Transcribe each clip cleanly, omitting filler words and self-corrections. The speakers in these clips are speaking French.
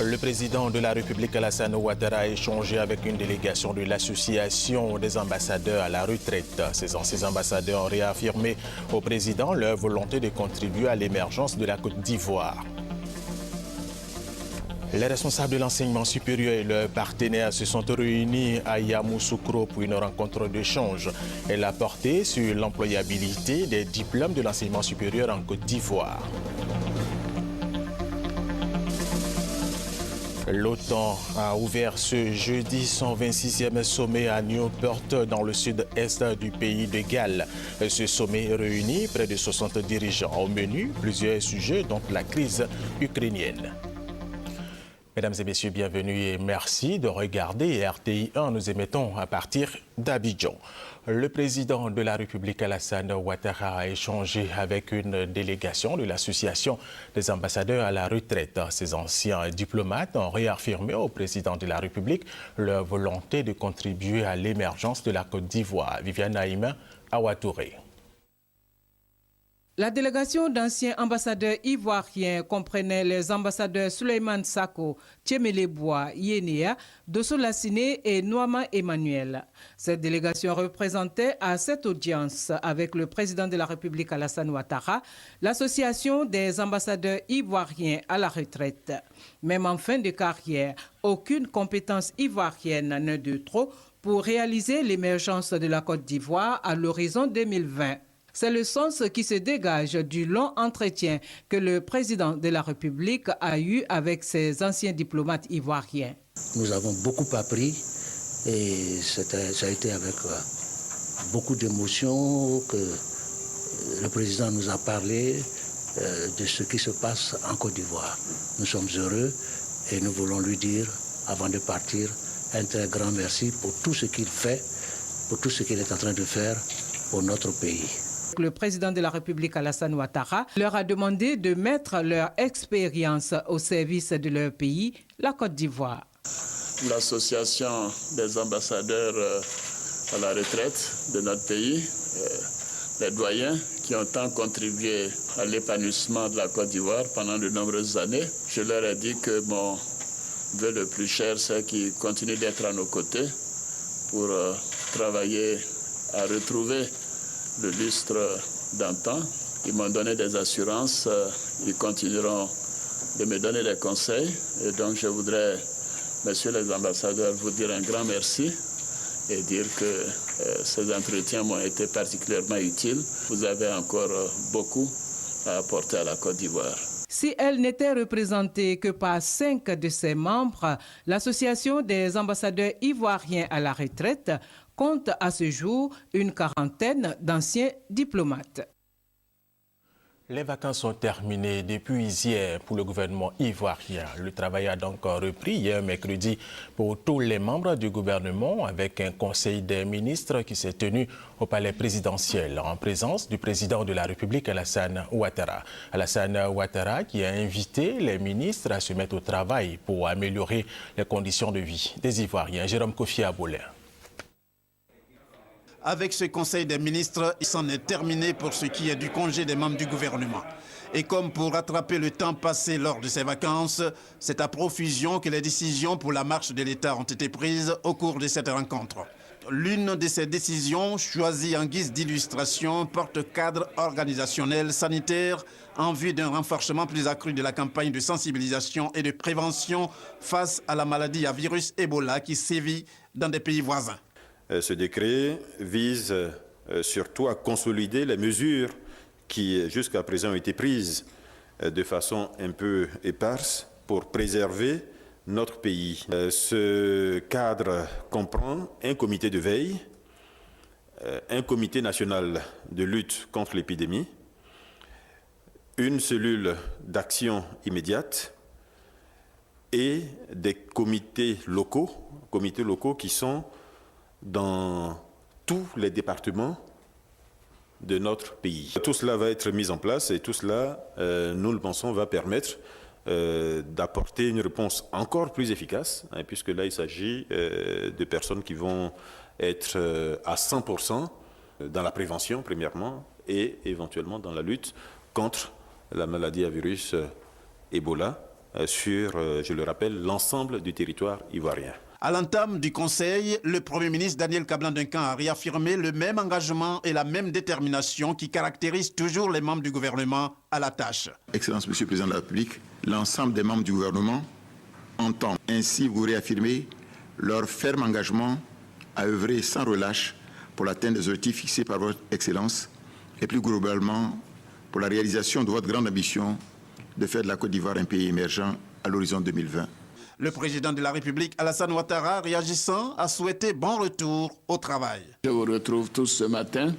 Le président de la République, Alassane Ouattara, a échangé avec une délégation de l'Association des ambassadeurs à la retraite. Ces anciens ambassadeurs ont réaffirmé au président leur volonté de contribuer à l'émergence de la Côte d'Ivoire. Les responsables de l'enseignement supérieur et leurs partenaires se sont réunis à Yamoussoukro pour une rencontre d'échange. Elle a porté sur l'employabilité des diplômes de l'enseignement supérieur en Côte d'Ivoire. L'OTAN a ouvert ce jeudi son 26e sommet à Newport dans le sud-est du pays de Galles. Ce sommet réunit près de 60 dirigeants. Au menu, plusieurs sujets dont la crise ukrainienne. Mesdames et messieurs, bienvenue et merci de regarder RTI 1. Nous émettons à partir d'Abidjan. Le président de la République, Alassane Ouattara, a échangé avec une délégation de l'Association des ambassadeurs à la retraite. Ces anciens diplomates ont réaffirmé au président de la République leur volonté de contribuer à l'émergence de la Côte d'Ivoire. Viviane Naïma, Ouattara. La délégation d'anciens ambassadeurs ivoiriens comprenait les ambassadeurs Souleymane Sako, Tchémélé-Bois, Yénéa, Dosso Lassiné et Noama Emmanuel. Cette délégation représentait à cette audience avec le président de la République Alassane Ouattara l'association des ambassadeurs ivoiriens à la retraite. Même en fin de carrière, aucune compétence ivoirienne n'est de trop pour réaliser l'émergence de la Côte d'Ivoire à l'horizon 2020. C'est le sens qui se dégage du long entretien que le président de la République a eu avec ses anciens diplomates ivoiriens. Nous avons beaucoup appris et ça a été avec beaucoup d'émotion que le président nous a parlé de ce qui se passe en Côte d'Ivoire. Nous sommes heureux et nous voulons lui dire, avant de partir, un très grand merci pour tout ce qu'il fait, pour tout ce qu'il est en train de faire pour notre pays. Le président de la République, Alassane Ouattara, leur a demandé de mettre leur expérience au service de leur pays, la Côte d'Ivoire. L'association des ambassadeurs à la retraite de notre pays, les doyens qui ont tant contribué à l'épanouissement de la Côte d'Ivoire pendant de nombreuses années, je leur ai dit que mon vœu le plus cher, c'est qu'ils continuent d'être à nos côtés pour travailler à retrouver le lustre d'antan. Ils m'ont donné des assurances, ils continueront de me donner des conseils. Et donc je voudrais, messieurs les ambassadeurs, vous dire un grand merci et dire que ces entretiens m'ont été particulièrement utiles. Vous avez encore beaucoup à apporter à la Côte d'Ivoire. Si elle n'était représentée que par 5 de ses membres, l'Association des ambassadeurs ivoiriens à la retraite compte à ce jour une quarantaine d'anciens diplomates. Les vacances sont terminées depuis hier pour le gouvernement ivoirien. Le travail a donc repris hier mercredi pour tous les membres du gouvernement avec un conseil des ministres qui s'est tenu au palais présidentiel en présence du président de la République Alassane Ouattara. Alassane Ouattara qui a invité les ministres à se mettre au travail pour améliorer les conditions de vie des Ivoiriens. Jérôme Kofi Aboulin. Avec ce conseil des ministres, il s'en est terminé pour ce qui est du congé des membres du gouvernement. Et comme pour rattraper le temps passé lors de ces vacances, c'est à profusion que les décisions pour la marche de l'État ont été prises au cours de cette rencontre. L'une de ces décisions, choisie en guise d'illustration, porte cadre organisationnel sanitaire en vue d'un renforcement plus accru de la campagne de sensibilisation et de prévention face à la maladie à virus Ebola qui sévit dans des pays voisins. Ce décret vise surtout à consolider les mesures qui jusqu'à présent ont été prises de façon un peu éparse pour préserver notre pays. Ce cadre comprend un comité de veille, un comité national de lutte contre l'épidémie, une cellule d'action immédiate et des comités locaux qui sont dans tous les départements de notre pays. Tout cela va être mis en place et tout cela, nous le pensons, va permettre d'apporter une réponse encore plus efficace, puisque là il s'agit de personnes qui vont être à 100% dans la prévention, premièrement, et éventuellement dans la lutte contre la maladie à virus Ebola sur, je le rappelle, l'ensemble du territoire ivoirien. À l'entame du Conseil, le Premier ministre Daniel Kablan-Duncan a réaffirmé le même engagement et la même détermination qui caractérisent toujours les membres du gouvernement à la tâche. Excellence, Monsieur le Président de la République, l'ensemble des membres du gouvernement entend ainsi vous réaffirmer leur ferme engagement à œuvrer sans relâche pour l'atteinte des objectifs fixés par votre Excellence et plus globalement pour la réalisation de votre grande ambition de faire de la Côte d'Ivoire un pays émergent à l'horizon 2020. Le président de la République, Alassane Ouattara, réagissant, a souhaité bon retour au travail. Je vous retrouve tous ce matin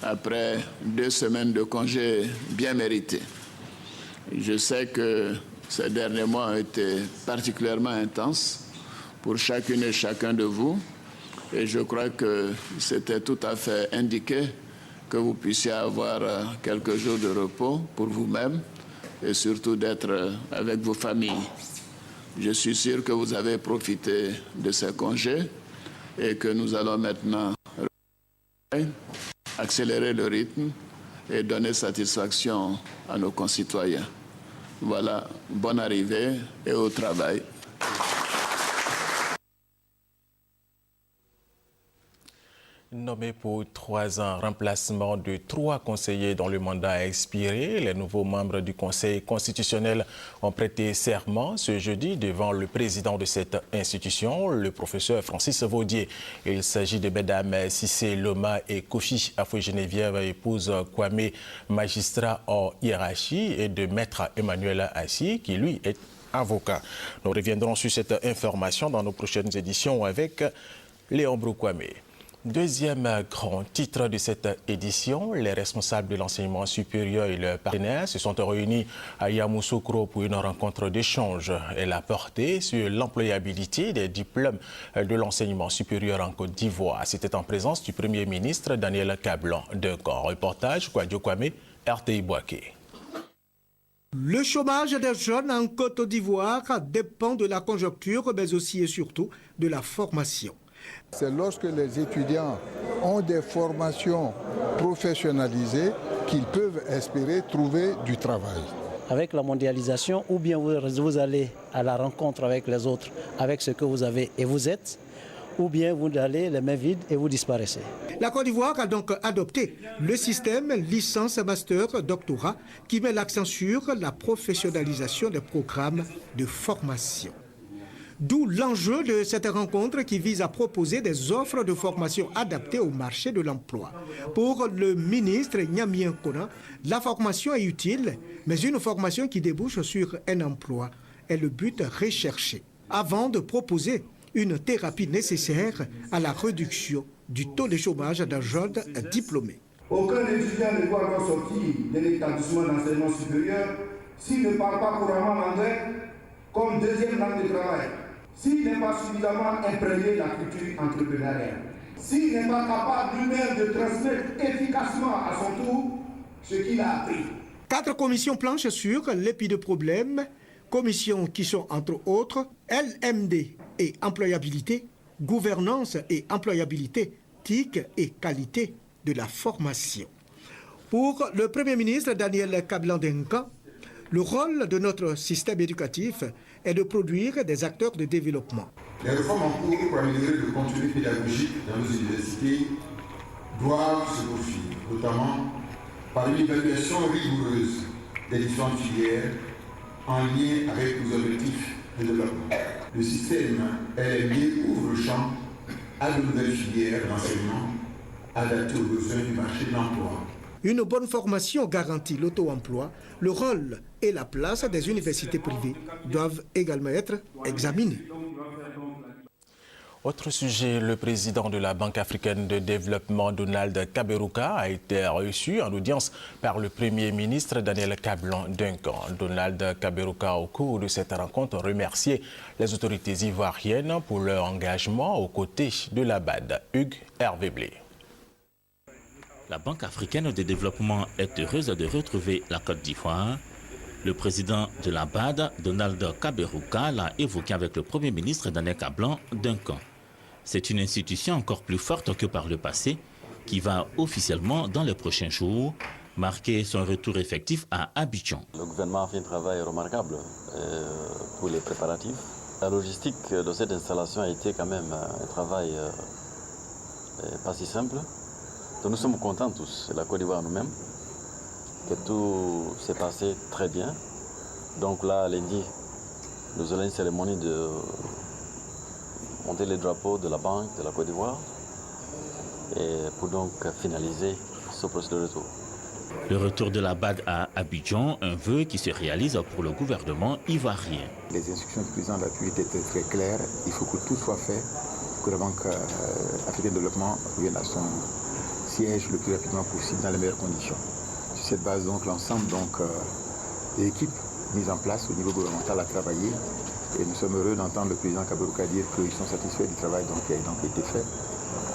après 2 semaines de congé bien mérités. Je sais que ces derniers mois ont été particulièrement intenses pour chacune et chacun de vous et je crois que c'était tout à fait indiqué que vous puissiez avoir quelques jours de repos pour vous-même et surtout d'être avec vos familles. Je suis sûr que vous avez profité de ces congés et que nous allons maintenant accélérer le rythme et donner satisfaction à nos concitoyens. Voilà, bonne arrivée et au travail. Nommé pour 3 ans, remplacement de 3 conseillers dont le mandat a expiré. Les nouveaux membres du Conseil constitutionnel ont prêté serment ce jeudi devant le président de cette institution, le professeur Francis Vaudier. Il s'agit de mesdames Cissé Loma et Kofi Afo-Geneviève, épouse Kwame, magistrat en hiérarchie, et de maître Emmanuel Assi, qui lui est avocat. Nous reviendrons sur cette information dans nos prochaines éditions avec Léon Broukwame. Deuxième grand titre de cette édition, les responsables de l'enseignement supérieur et leurs partenaires se sont réunis à Yamoussoukro pour une rencontre d'échange. Elle a porté sur l'employabilité des diplômes de l'enseignement supérieur en Côte d'Ivoire. C'était en présence du Premier ministre Daniel Kablan-Duncan. Reportage Kwadjo Kwame, RTI Boaké. Le chômage des jeunes en Côte d'Ivoire dépend de la conjoncture, mais aussi et surtout de la formation. C'est lorsque les étudiants ont des formations professionnalisées qu'ils peuvent espérer trouver du travail. Avec la mondialisation, ou bien vous allez à la rencontre avec les autres, avec ce que vous avez et vous êtes, ou bien vous allez les mains vides et vous disparaissez. La Côte d'Ivoire a donc adopté le système licence, master, doctorat qui met l'accent sur la professionnalisation des programmes de formation. D'où l'enjeu de cette rencontre qui vise à proposer des offres de formation adaptées au marché de l'emploi. Pour le ministre Nyamien Kona, la formation est utile, mais une formation qui débouche sur un emploi est le but recherché, avant de proposer une thérapie nécessaire à la réduction du taux de chômage d'un jeune diplômé. Aucun étudiant ne doit alors sortir d'un établissement d'enseignement supérieur s'il ne parle pas couramment l'anglais comme deuxième langue de travail, s'il n'est pas suffisamment imprégné de la culture entrepreneuriale, s'il n'est pas capable lui-même de transmettre efficacement à son tour ce qu'il a appris. 4 commissions planchent sur l'épi de problèmes, commissions qui sont entre autres LMD et employabilité, gouvernance et employabilité, TIC et qualité de la formation. Pour le Premier ministre Daniel Kablan-Duncan, le rôle de notre système éducatif est de produire des acteurs de développement. Les réformes en cours pour améliorer le contenu pédagogique dans nos universités doivent se poursuivre, notamment par une évaluation rigoureuse des différentes filières en lien avec nos objectifs de développement. Le système LMD ouvre le champ à de nouvelles filières d'enseignement adaptées aux besoins du marché de l'emploi. Une bonne formation garantit l'auto-emploi. Le rôle et la place des universités privées doivent également être examinés. Autre sujet, le président de la Banque africaine de développement, Donald Kaberuka, a été reçu en audience par le Premier ministre Daniel Kablan-Duncan. Donald Kaberuka, au cours de cette rencontre, remercié les autorités ivoiriennes pour leur engagement aux côtés de la BAD. Hugues Hervé Blé. La Banque africaine de développement est heureuse de retrouver la Côte d'Ivoire. Le président de la BAD, Donald Kaberuka, l'a évoqué avec le Premier ministre Daniel Kablan-Duncan. C'est une institution encore plus forte que par le passé qui va officiellement, dans les prochains jours, marquer son retour effectif à Abidjan. Le gouvernement a fait un travail remarquable pour les préparatifs. La logistique de cette installation a été quand même un travail pas si simple. Donc nous sommes contents tous, la Côte d'Ivoire nous-mêmes, que tout s'est passé très bien. Donc là, lundi, nous allons une cérémonie de monter les drapeaux de la Banque de la Côte d'Ivoire et pour donc finaliser ce processus de retour. Le retour de la BAD à Abidjan, un vœu qui se réalise pour le gouvernement ivoirien. Les instructions du président de la République étaient très claires. Il faut que tout soit fait, que la Banque africaine de développement revienne à son siège le plus rapidement possible dans les meilleures conditions. Sur cette base, donc, l'ensemble des équipes mises en place au niveau gouvernemental a travaillé. Et nous sommes heureux d'entendre le président Kaberuka dire qu'ils sont satisfaits du travail qui a donc été fait.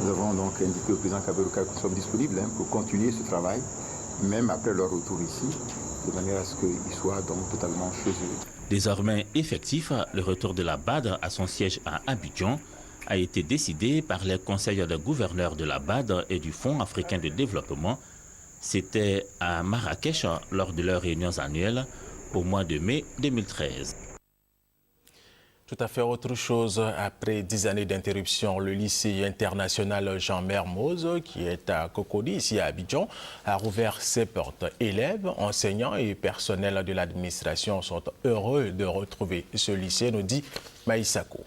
Nous avons donc indiqué au président Kaberuka que nous sommes disponibles pour continuer ce travail, même après leur retour ici, de manière à ce qu'ils soient donc totalement chez eux. Désormais effectif, le retour de la BAD à son siège à Abidjan a été décidé par les conseils de gouverneurs de la BAD et du Fonds africain de développement. C'était à Marrakech lors de leurs réunions annuelles au mois de mai 2013. Tout à fait autre chose. Après 10 années d'interruption, le lycée international Jean Mermoz, qui est à Cocody, ici à Abidjan, a rouvert ses portes. Élèves, enseignants et personnels de l'administration sont heureux de retrouver ce lycée, nous dit Maïsako.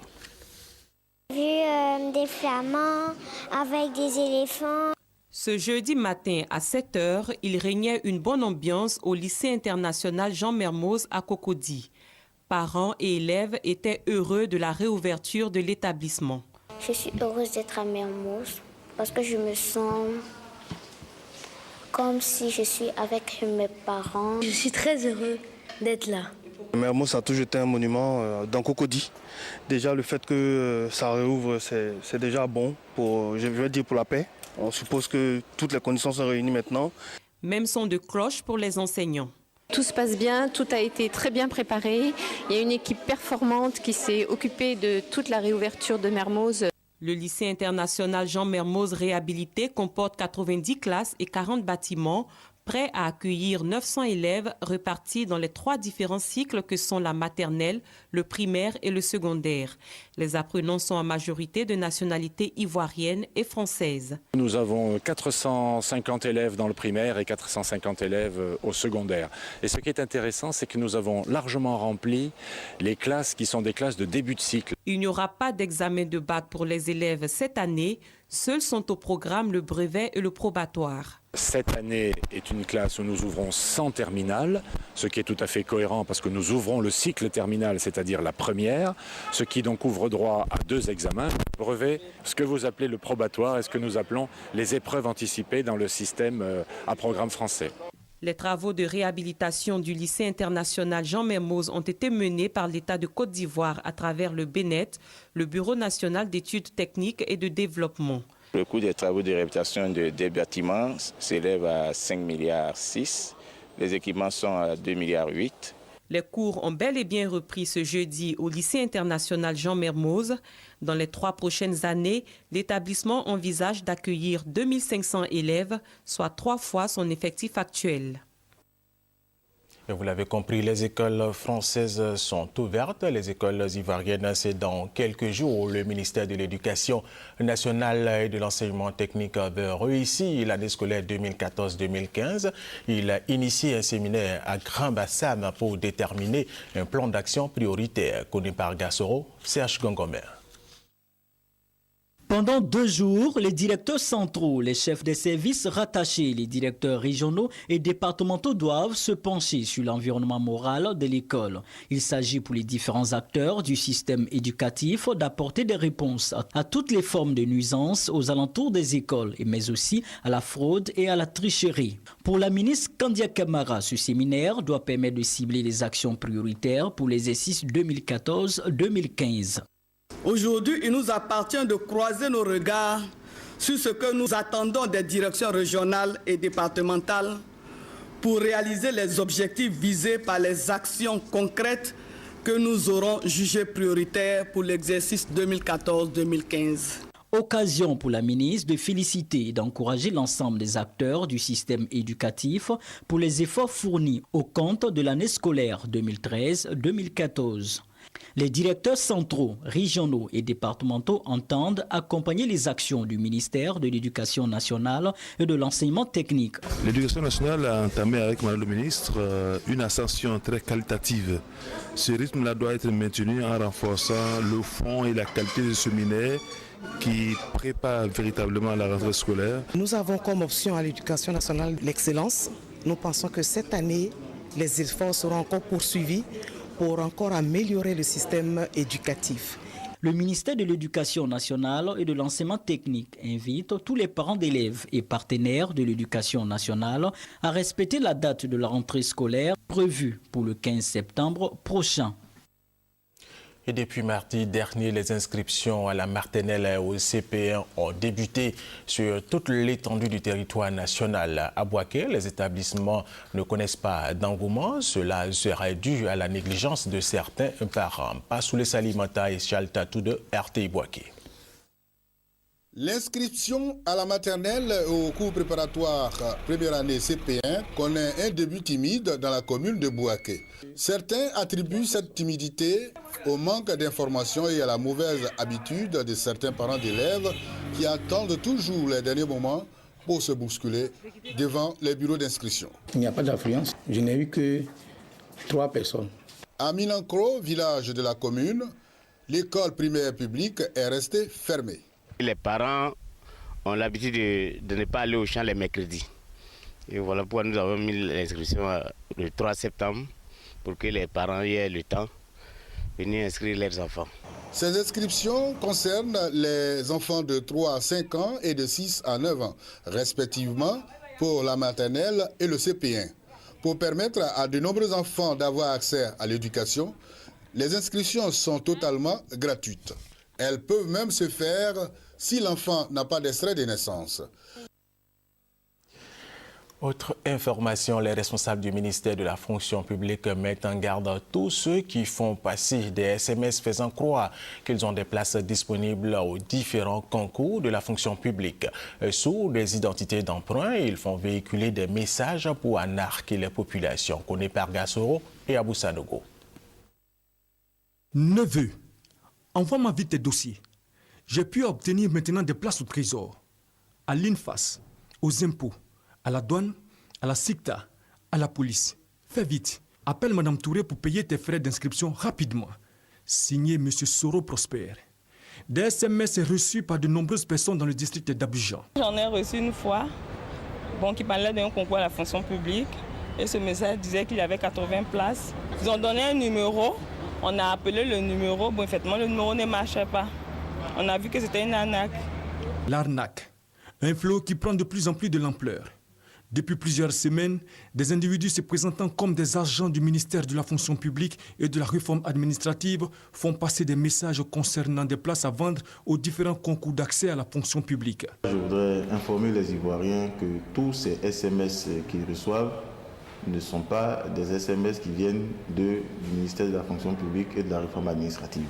J'ai vu des flamands avec des éléphants. Ce jeudi matin à 7 h, il régnait une bonne ambiance au lycée international Jean Mermoz à Cocody. Parents et élèves étaient heureux de la réouverture de l'établissement. Je suis heureuse d'être à Mermoz parce que je me sens comme si je suis avec mes parents. Je suis très heureux d'être là. Mermoz a toujours été un monument dans Cocody. Déjà, le fait que ça réouvre, c'est déjà bon pour, je veux dire, pour la paix. On suppose que toutes les conditions sont réunies maintenant. Même son de cloche pour les enseignants. Tout se passe bien, tout a été très bien préparé. Il y a une équipe performante qui s'est occupée de toute la réouverture de Mermoz. Le lycée international Jean Mermoz réhabilité comporte 90 classes et 40 bâtiments, prêts à accueillir 900 élèves répartis dans les 3 différents cycles que sont la maternelle, le primaire et le secondaire. Les apprenants sont en majorité de nationalité ivoirienne et française. Nous avons 450 élèves dans le primaire et 450 élèves au secondaire. Et ce qui est intéressant, c'est que nous avons largement rempli les classes qui sont des classes de début de cycle. Il n'y aura pas d'examen de bac pour les élèves cette année. Seuls sont au programme le brevet et le probatoire. Cette année est une classe où nous ouvrons 100 terminales, ce qui est tout à fait cohérent parce que nous ouvrons le cycle terminal, c'est-à-dire la première, ce qui donc ouvre droit à 2 examens, le brevet, ce que vous appelez le probatoire et ce que nous appelons les épreuves anticipées dans le système à programme français. Les travaux de réhabilitation du lycée international Jean Mermoz ont été menés par l'État de Côte d'Ivoire à travers le BNET, le Bureau national d'études techniques et de développement. Le coût des travaux de réhabilitation des bâtiments s'élève à 5,6 milliards. Les équipements sont à 2,8 milliards. Les cours ont bel et bien repris ce jeudi au lycée international Jean Mermoz. Dans les 3 prochaines années, l'établissement envisage d'accueillir 2500 élèves, soit 3 fois son effectif actuel. Et vous l'avez compris, les écoles françaises sont ouvertes. Les écoles ivoiriennes, c'est dans quelques jours. Le ministère de l'Éducation nationale et de l'enseignement technique veut réussir l'année scolaire 2014-2015. Il a initié un séminaire à Grand-Bassam pour déterminer un plan d'action prioritaire. Connu par Gassoro, Serge Gongomer. Pendant 2 jours, les directeurs centraux, les chefs des services rattachés, les directeurs régionaux et départementaux doivent se pencher sur l'environnement moral de l'école. Il s'agit pour les différents acteurs du système éducatif d'apporter des réponses à toutes les formes de nuisances aux alentours des écoles, mais aussi à la fraude et à la tricherie. Pour la ministre Kandia Kamara, ce séminaire doit permettre de cibler les actions prioritaires pour l'exercice 2014-2015. Aujourd'hui, il nous appartient de croiser nos regards sur ce que nous attendons des directions régionales et départementales pour réaliser les objectifs visés par les actions concrètes que nous aurons jugées prioritaires pour l'exercice 2014-2015. Occasion pour la ministre de féliciter et d'encourager l'ensemble des acteurs du système éducatif pour les efforts fournis au compte de l'année scolaire 2013-2014. Les directeurs centraux, régionaux et départementaux entendent accompagner les actions du ministère de l'Éducation nationale et de l'enseignement technique. L'Éducation nationale a entamé avec Madame le ministre une ascension très qualitative. Ce rythme-là doit être maintenu en renforçant le fond et la qualité des séminaires qui prépare véritablement la rentrée scolaire. Nous avons comme option à l'Éducation nationale l'excellence. Nous pensons que cette année, les efforts seront encore poursuivis pour encore améliorer le système éducatif. Le ministère de l'Éducation nationale et de l'enseignement technique invite tous les parents d'élèves et partenaires de l'Éducation nationale à respecter la date de la rentrée scolaire prévue pour le 15 septembre prochain. Et depuis mardi dernier, les inscriptions à la maternelle et au CP1 ont débuté sur toute l'étendue du territoire national. À Bouaké, les établissements ne connaissent pas d'engouement. Cela serait dû à la négligence de certains parents. Passoulé Salimata et Chaltatou de RTI Bouaké. L'inscription à la maternelle au cours préparatoire première année CP1 connaît un début timide dans la commune de Bouaké. Certains attribuent cette timidité au manque d'informations et à la mauvaise habitude de certains parents d'élèves qui attendent toujours les derniers moments pour se bousculer devant les bureaux d'inscription. Il n'y a pas d'affluence, je n'ai eu que 3 personnes. À Milancro, village de la commune, l'école primaire publique est restée fermée. Les parents ont l'habitude de ne pas aller au champ les mercredis. Et voilà pourquoi nous avons mis l'inscription le 3 septembre pour que les parents aient le temps de venir inscrire leurs enfants. Ces inscriptions concernent les enfants de 3 à 5 ans et de 6 à 9 ans, respectivement pour la maternelle et le CP1. Pour permettre à de nombreux enfants d'avoir accès à l'éducation, les inscriptions sont totalement gratuites. Elles peuvent même se faire si l'enfant n'a pas d'extrait de naissance. Autre information, les responsables du ministère de la fonction publique mettent en garde tous ceux qui font passer des SMS faisant croire qu'ils ont des places disponibles aux différents concours de la fonction publique. Sous des identités d'emprunt, ils font véhiculer des messages pour anarquer les populations. Connaît par Gassoro et Abou Sanogo. Neveu, envoie-moi vite tes dossiers. J'ai pu obtenir maintenant des places au trésor, à l'INFAS, aux impôts, à la douane, à la SICTA, à la police. Fais vite. Appelle Mme Touré pour payer tes frais d'inscription rapidement. Signé M. Soro Prosper. Des SMS reçus par de nombreuses personnes dans le district d'Abidjan. J'en ai reçu une fois, qui parlait d'un concours à la fonction publique. Et ce message disait qu'il y avait 80 places. Ils ont donné un numéro. On a appelé le numéro. Bon, effectivement, le numéro ne marchait pas. On a vu que c'était une arnaque. L'arnaque, un fléau qui prend de plus en plus de l'ampleur. Depuis plusieurs semaines, des individus se présentant comme des agents du ministère de la fonction publique et de la réforme administrative font passer des messages concernant des places à vendre aux différents concours d'accès à la fonction publique. Je voudrais informer les Ivoiriens que tous ces SMS qu'ils reçoivent ne sont pas des SMS qui viennent du ministère de la fonction publique et de la réforme administrative.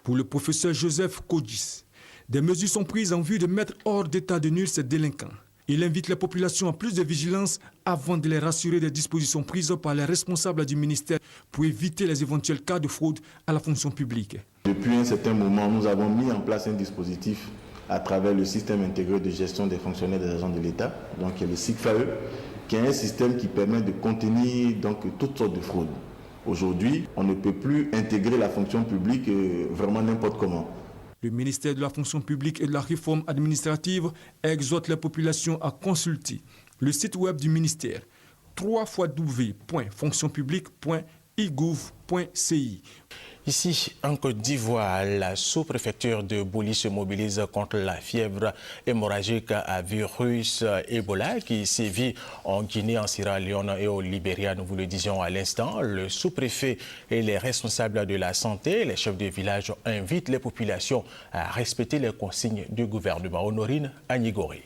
Pour le professeur Joseph Kodjis, des mesures sont prises en vue de mettre hors d'état de nuire ces délinquants. Il invite les populations à plus de vigilance avant de les rassurer des dispositions prises par les responsables du ministère pour éviter les éventuels cas de fraude à la fonction publique. Depuis un certain moment, nous avons mis en place un dispositif à travers le système intégré de gestion des fonctionnaires des agents de l'État, donc le SICFAE, qui est un système qui permet de contenir toutes sortes de fraudes. Aujourd'hui, on ne peut plus intégrer la fonction publique vraiment n'importe comment. Le ministère de la fonction publique et de la réforme administrative exhorte les populations à consulter le site web du ministère www.fonctionpublique.igouv.ci. Ici, en Côte d'Ivoire, la sous-préfecture de Bouli se mobilise contre la fièvre hémorragique à virus Ebola qui sévit en Guinée, en Sierra Leone et au Libéria. Nous vous le disions à l'instant, le sous-préfet et les responsables de la santé, les chefs de village invitent les populations à respecter les consignes du gouvernement. Honorine Agnigori.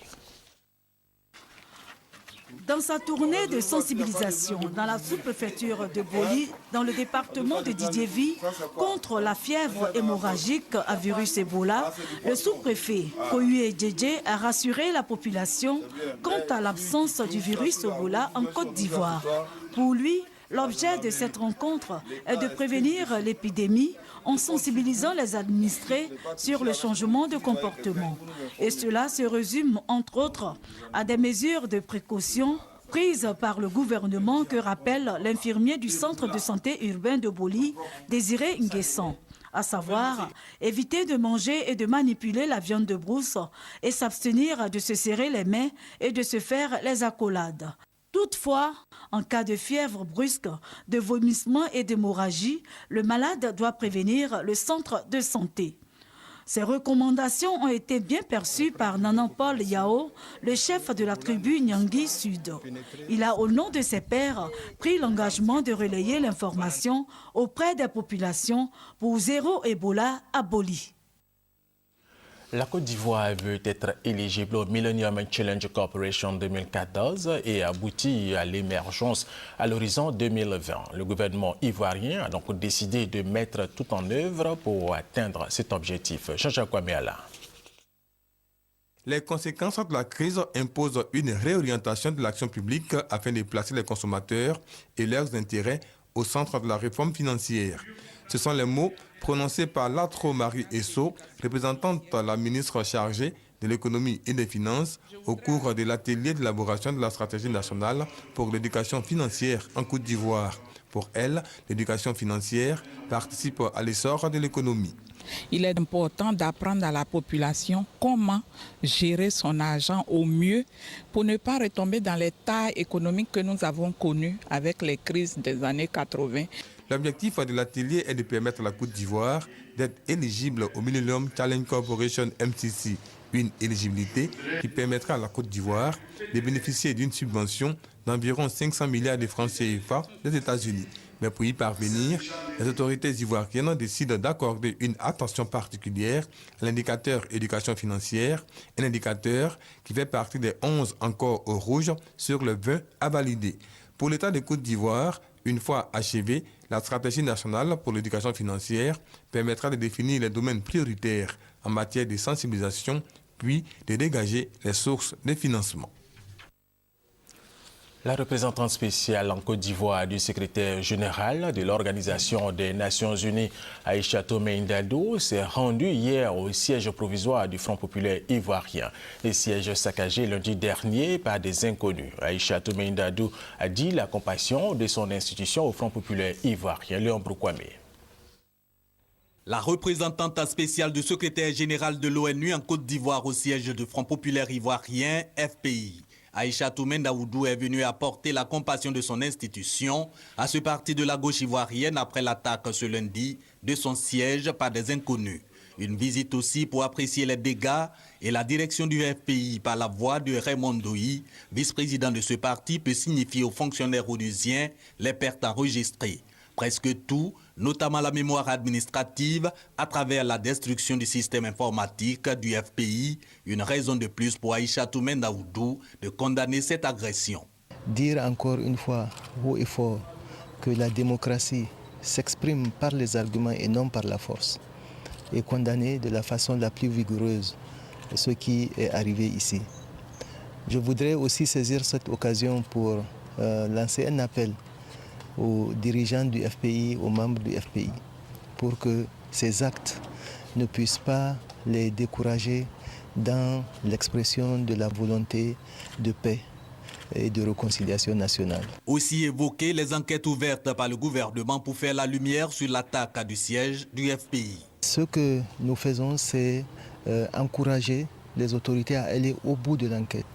Dans sa tournée de sensibilisation dans la sous-préfecture de Boli, dans le département de Didiévi, contre la fièvre hémorragique à virus Ebola, le sous-préfet Koyue Djedje a rassuré la population quant à l'absence du virus Ebola en Côte d'Ivoire. Pour lui, l'objet de cette rencontre est de prévenir l'épidémie en sensibilisant les administrés sur le changement de comportement. Et cela se résume, entre autres, à des mesures de précaution prises par le gouvernement que rappelle l'infirmier du centre de santé urbain de Boli, Désiré Nguessan. À savoir, éviter de manger et de manipuler la viande de brousse et s'abstenir de se serrer les mains et de se faire les accolades. Toutefois, en cas de fièvre brusque, de vomissement et d'hémorragie, le malade doit prévenir le centre de santé. Ces recommandations ont été bien perçues par Nanan Paul Yao, le chef de la tribu Nyangui Sud. Il a, au nom de ses pairs, pris l'engagement de relayer l'information auprès des populations pour zéro Ebola à Boli. La Côte d'Ivoire veut être éligible au Millennium Challenge Corporation 2014 et aboutit à l'émergence à l'horizon 2020. Le gouvernement ivoirien a donc décidé de mettre tout en œuvre pour atteindre cet objectif. Jean-Jacques Ouaméala. Les conséquences de la crise imposent une réorientation de l'action publique afin de placer les consommateurs et leurs intérêts au centre de la réforme financière. Ce sont les mots prononcés par Latro Marie Esso, représentante de la ministre chargée de l'économie et des finances, au cours de l'atelier d'élaboration de la stratégie nationale pour l'éducation financière en Côte d'Ivoire. Pour elle, l'éducation financière participe à l'essor de l'économie. Il est important d'apprendre à la population comment gérer son argent au mieux pour ne pas retomber dans les tailles économiques que nous avons connues avec les crises des années 80. L'objectif de l'atelier est de permettre à la Côte d'Ivoire d'être éligible au Millennium Challenge Corporation MCC, une éligibilité qui permettra à la Côte d'Ivoire de bénéficier d'une subvention d'environ 500 milliards de francs CFA des États-Unis. Mais pour y parvenir, les autorités ivoiriennes décident d'accorder une attention particulière à l'indicateur éducation financière, un indicateur qui fait partie des 11 encore au rouge sur le 20 à valider. Pour l'État de Côte d'Ivoire, une fois achevée, la stratégie nationale pour l'éducation financière permettra de définir les domaines prioritaires en matière de sensibilisation, puis de dégager les sources de financement. La représentante spéciale en Côte d'Ivoire du secrétaire général de l'Organisation des Nations Unies, Aïcha Tomé Ndadou, s'est rendue hier au siège provisoire du Front populaire ivoirien. Le siège saccagé lundi dernier par des inconnus. Aïcha Tomé Ndadou a dit la compassion de son institution au Front populaire ivoirien. Léon Broukwame. La représentante spéciale du secrétaire général de l'ONU en Côte d'Ivoire au siège du Front populaire ivoirien, FPI. Aïcha Tomé Ndadou est venue apporter la compassion de son institution à ce parti de la gauche ivoirienne après l'attaque ce lundi de son siège par des inconnus. Une visite aussi pour apprécier les dégâts et la direction du FPI par la voix de Raymond Douy, vice-président de ce parti, peut signifier aux fonctionnaires onusiens les pertes enregistrées. Presque tout, notamment la mémoire administrative, à travers la destruction du système informatique du FPI, une raison de plus pour Aïcha Tomé Ndadou de condamner cette agression. Dire encore une fois, haut et fort, que la démocratie s'exprime par les arguments et non par la force, et condamner de la façon la plus vigoureuse ce qui est arrivé ici. Je voudrais aussi saisir cette occasion pour lancer un appel aux dirigeants du FPI, aux membres du FPI, pour que ces actes ne puissent pas les décourager dans l'expression de la volonté de paix et de réconciliation nationale. Aussi évoquer les enquêtes ouvertes par le gouvernement pour faire la lumière sur l'attaque du siège du FPI. Ce que nous faisons, c'est encourager les autorités à aller au bout de l'enquête,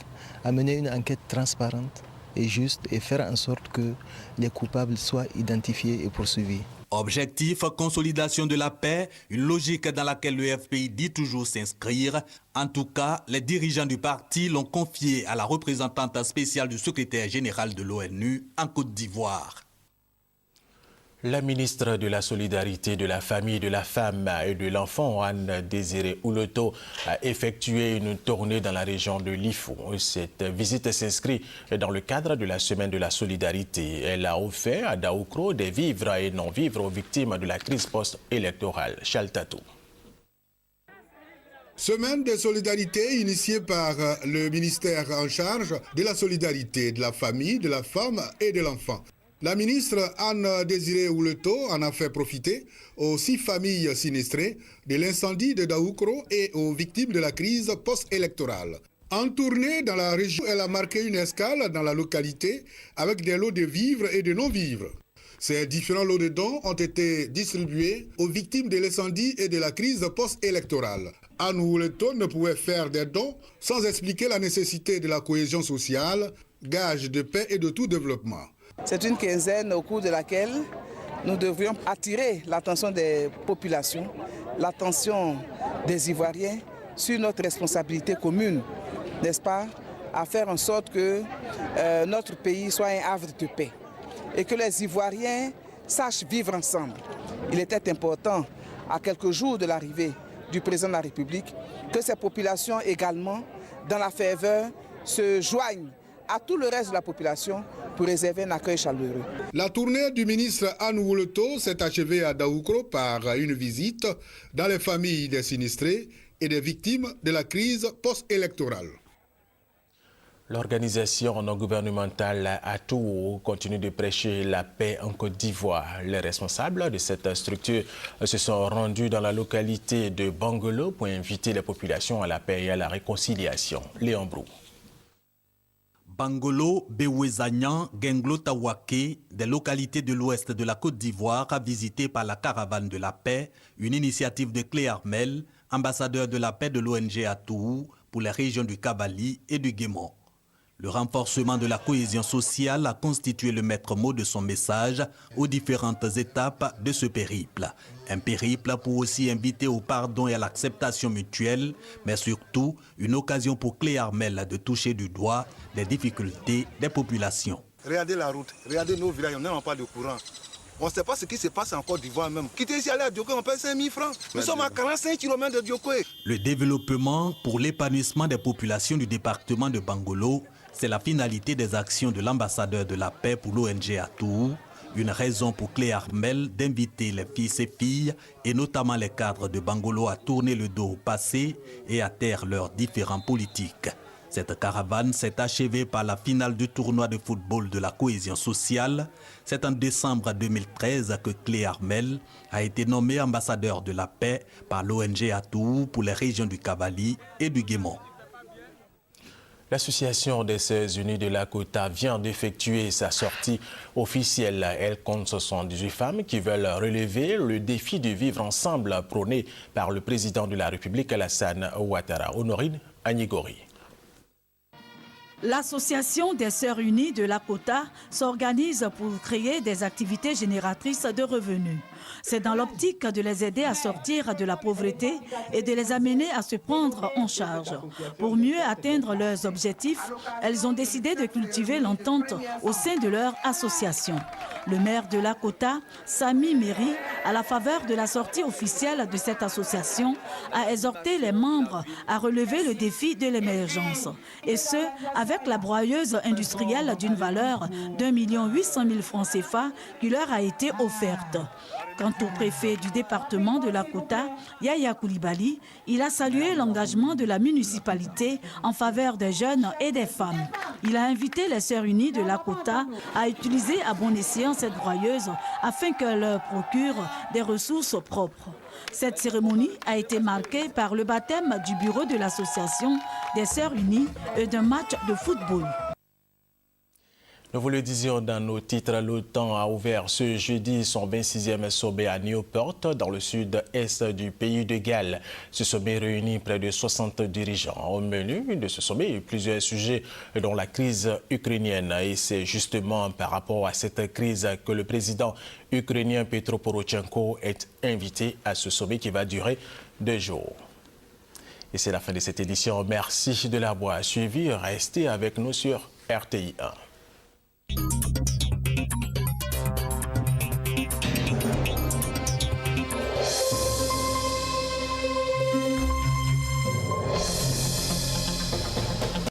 à mener une enquête transparente et juste et faire en sorte que les coupables soient identifiés et poursuivis. Objectif, consolidation de la paix, une logique dans laquelle le FPI dit toujours s'inscrire. En tout cas, les dirigeants du parti l'ont confié à la représentante spéciale du secrétaire général de l'ONU en Côte d'Ivoire. La ministre de la Solidarité, de la Famille, de la Femme et de l'Enfant, Anne Désiré Ouleto, a effectué une tournée dans la région de Lifou. Cette visite s'inscrit dans le cadre de la Semaine de la Solidarité. Elle a offert à Daoukro des vivres et non-vivres aux victimes de la crise post-électorale. Chaltatou. Semaine de solidarité initiée par le ministère en charge de la solidarité, de la famille, de la femme et de l'enfant. La ministre Anne Désiré Ouleto en a fait profiter aux 6 familles sinistrées de l'incendie de Daoukro et aux victimes de la crise post-électorale. En tournée dans la région, elle a marqué une escale dans la localité avec des lots de vivres et de non-vivres. Ces différents lots de dons ont été distribués aux victimes de l'incendie et de la crise post-électorale. Anne Ouleto ne pouvait faire des dons sans expliquer la nécessité de la cohésion sociale, gage de paix et de tout développement. C'est une quinzaine au cours de laquelle nous devrions attirer l'attention des populations, l'attention des Ivoiriens sur notre responsabilité commune, n'est-ce pas, à faire en sorte que notre pays soit un havre de paix et que les Ivoiriens sachent vivre ensemble. Il était important, à quelques jours de l'arrivée du président de la République, que ces populations également, dans la ferveur, se joignent à tout le reste de la population pour réserver un accueil chaleureux. La tournée du ministre Anne Ouleto s'est achevée à Daoukro par une visite dans les familles des sinistrés et des victimes de la crise post-électorale. L'organisation non gouvernementale ATOU continue de prêcher la paix en Côte d'Ivoire. Les responsables de cette structure se sont rendus dans la localité de Bangolo pour inviter les populations à la paix et à la réconciliation. Léon Brou. Bangolo, Bewezagnan, Genglo Tawake, des localités de l'ouest de la Côte d'Ivoire, visitées par la Caravane de la Paix, une initiative de Clé Armel, ambassadeur de la paix de l'ONG ATOU pour les régions du Kabali et du Guémon. Le renforcement de la cohésion sociale a constitué le maître mot de son message aux différentes étapes de ce périple. Un périple pour aussi inviter au pardon et à l'acceptation mutuelle, mais surtout une occasion pour Clé Armel de toucher du doigt les difficultés des populations. Regardez la route, regardez nos villages, on n'a pas de courant. On ne sait pas ce qui se passe en Côte d'Ivoire même. Quitter ici, aller à Diokoé, on paye 5 000 francs. Nous sommes à 45 km de Diokoé. Le développement pour l'épanouissement des populations du département de Bangolo, c'est la finalité des actions de l'ambassadeur de la paix pour l'ONG ATOU, une raison pour Clé Armel d'inviter les fils et filles, et notamment les cadres de Bangolo, à tourner le dos au passé et à taire leurs différents politiques. Cette caravane s'est achevée par la finale du tournoi de football de la cohésion sociale. C'est en décembre 2013 que Clé Armel a été nommé ambassadeur de la paix par l'ONG ATOU pour les régions du Kabali et du Guémon. L'Association des Sœurs Unies de Lakota vient d'effectuer sa sortie officielle. Elle compte 78 femmes qui veulent relever le défi de vivre ensemble prôné par le président de la République, Alassane Ouattara. Honorine Agnigori. L'Association des Sœurs Unies de Lakota s'organise pour créer des activités génératrices de revenus. C'est dans l'optique de les aider à sortir de la pauvreté et de les amener à se prendre en charge. Pour mieux atteindre leurs objectifs, elles ont décidé de cultiver l'entente au sein de leur association. Le maire de Lakota, Sami Méry, à la faveur de la sortie officielle de cette association, a exhorté les membres à relever le défi de l'émergence. Et ce, avec la broyeuse industrielle d'une valeur d'1 800 000 francs CFA qui leur a été offerte. Quant au préfet du département de Lakota, Yaya Koulibaly, il a salué l'engagement de la municipalité en faveur des jeunes et des femmes. Il a invité les Sœurs Unies de Lakota à utiliser à bon escient cette broyeuse afin qu'elle leur procure des ressources propres. Cette cérémonie a été marquée par le baptême du bureau de l'association des Sœurs Unies et d'un match de football. Nous vous le disions dans nos titres, l'OTAN a ouvert ce jeudi son 26e sommet à Newport, dans le sud-est du pays de Galles. Ce sommet réunit près de 60 dirigeants. Au menu de ce sommet, plusieurs sujets dont la crise ukrainienne. Et c'est justement par rapport à cette crise que le président ukrainien Petro Porochenko est invité à ce sommet qui va durer 2 jours. Et c'est la fin de cette édition. Merci de l'avoir suivi. Restez avec nous sur RTI 1.